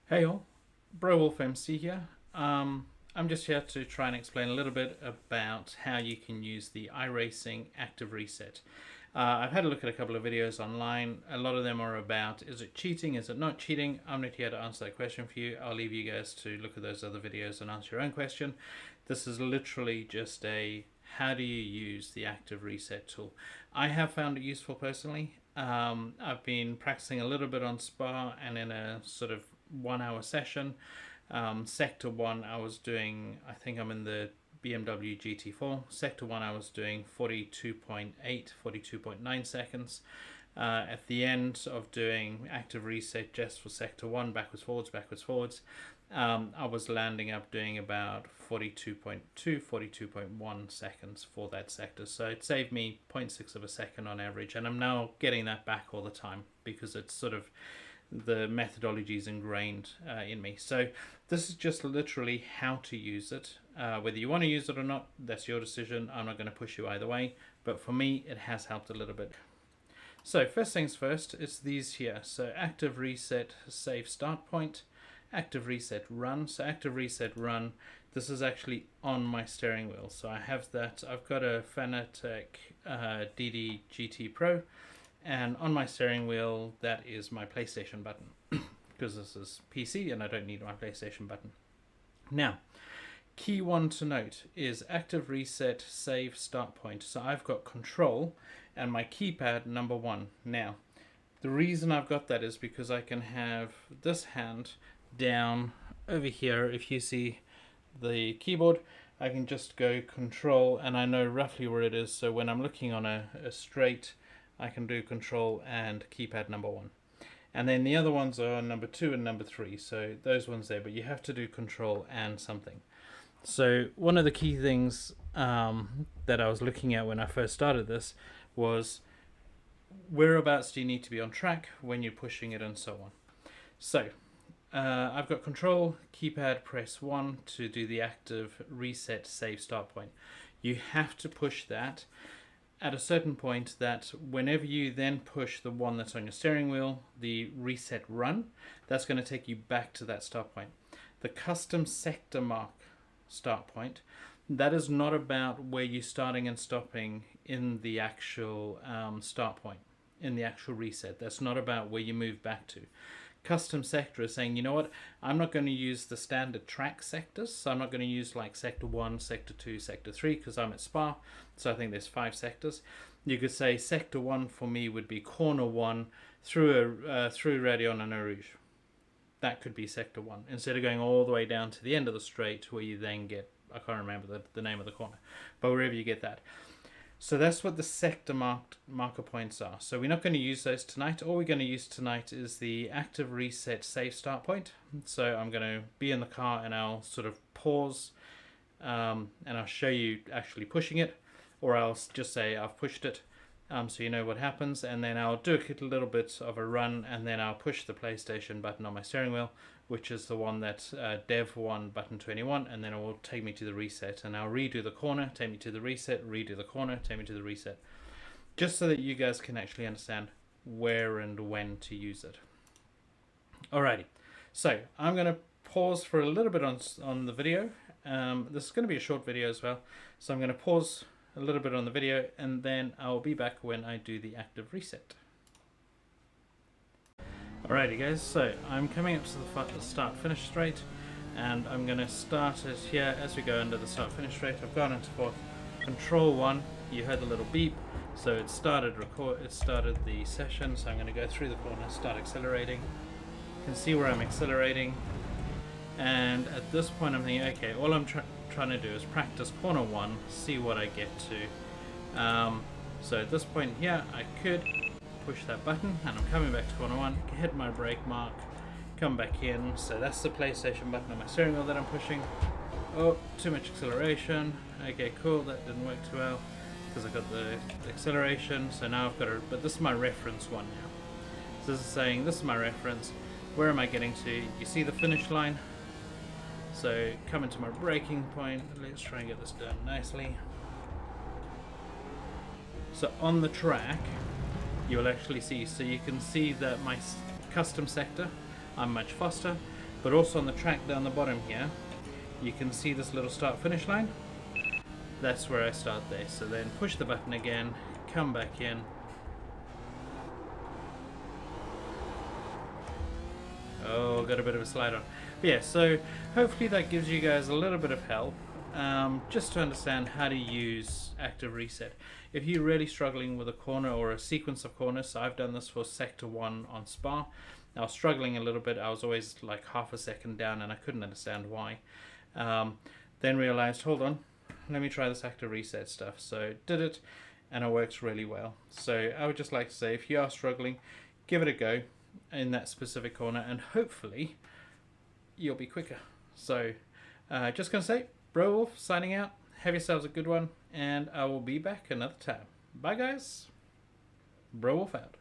Hey all, Bro Wolf MC here. I'm just here to try and explain a little bit about how you can use the iRacing Active Reset. I've had a look at a couple of videos online. A lot of them are about, is it cheating, is it not cheating? I'm not here to answer that question for you. I'll leave you guys to look at those other videos and answer your own question. This is literally just a, how do you use the Active Reset tool? I have found it useful personally. I've been practicing a little bit on Spa and in a sort of 1 hour session. Sector 1 I was doing, I think I'm in the BMW GT4. Sector 1 I was doing 42.8, 42.9 seconds. At the end of doing active reset just for sector 1, backwards forwards, I was landing up doing about 42.2, 42.1 seconds for that sector. So it saved me 0.6 of a second on average, and I'm now getting that back all the time because it's sort of the methodology is ingrained in me. So this is just literally how to use it. Whether you want to use it or not, that's your decision. I'm not going to push you either way, but for me it has helped a little bit. So first things first, it's these here. So active reset save start point, active reset run. So active reset run, this is actually on my steering wheel. So I have that, I've got a Fanatec DD GT Pro, and on my steering wheel that is my PlayStation button because this is PC and I don't need my PlayStation button. Now, key one to note is active reset save start point. So I've got control and my keypad number 1. Now, the reason I've got that is because I can have this hand down over here. If you see the keyboard, I can just go control and I know roughly where it is. So when I'm looking on a straight, I can do control and keypad number 1. And then the other ones are number 2 and number 3. So those ones there, but you have to do control and something. So one of the key things that I was looking at when I first started this was whereabouts do you need to be on track when you're pushing it and so on. So I've got control, keypad, press 1 to do the active reset save start point. You have to push that at a certain point, that whenever you then push the one that's on your steering wheel, the reset run, that's going to take you back to that start point. The custom sector mark start point, that is not about where you're starting and stopping in the actual start point, in the actual reset. That's not about where you move back to. Custom sector is saying, you know what, I'm not going to use the standard track sectors, so I'm not going to use like sector 1, sector 2, sector 3 because I'm at Spa, so I think there's 5 sectors. You could say sector 1 for me would be corner 1 through Radion and Eau Rouge. That could be sector 1 instead of going all the way down to the end of the straight where you then get, I can't remember the name of the corner, but wherever you get that. So that's what the sector marker points are. So we're not going to use those tonight. All we're going to use tonight is the active reset save start point. So I'm going to be in the car and I'll sort of pause and I'll show you actually pushing it, or I'll just say I've pushed it so you know what happens, and then I'll do a little bit of a run and then I'll push the PlayStation button on my steering wheel, which is the one that's Dev 1 button 21, and then it will take me to the reset, and I'll redo the corner, take me to the reset, redo the corner, take me to the reset, just so that you guys can actually understand where and when to use it. Alrighty, so I'm going to pause for a little bit on the video. This is going to be a short video as well, so I'm going to pause a little bit on the video and then I'll be back when I do the active reset. Alrighty guys, so I'm coming up to the start finish straight and I'm going to start it here as we go under the start finish straight. I've gone into fourth, control 1, you heard the little beep, so it started the session. So I'm going to go through the corner, start accelerating. You can see where I'm accelerating, and at this point I'm thinking, okay, all I'm trying to do is practice corner 1, see what I get to. So at this point here I could push that button and I'm coming back to corner 1, hit my brake mark, come back in. So that's the PlayStation button on my steering wheel that I'm pushing. Oh, too much acceleration. Okay, cool, that didn't work too well because I got the acceleration. So now I've got to, but this is my reference one now. So this is saying, this is my reference. Where am I getting to? You see the finish line? So coming to my braking point, let's try and get this done nicely. So on the track, you'll actually see, so you can see that my custom sector, I'm much faster, But also on the track down the bottom here, you can see this little start finish line. That's where I start there. So then push the button again, come back in. Oh, got a bit of a slide on. But yeah, so hopefully that gives you guys a little bit of help, just to understand how to use active reset. If you're really struggling with a corner or a sequence of corners, so I've done this for sector 1 on Spa. I was struggling a little bit. I was always like half a second down and I couldn't understand why. Then realized, hold on, let me try this active reset stuff. So did it, and it works really well. So I would just like to say, if you are struggling, give it a go in that specific corner, and hopefully you'll be quicker. So just gonna say, Bro Wolf signing out. Have yourselves a good one, and I will be back another time. Bye guys. Bro Wolf out.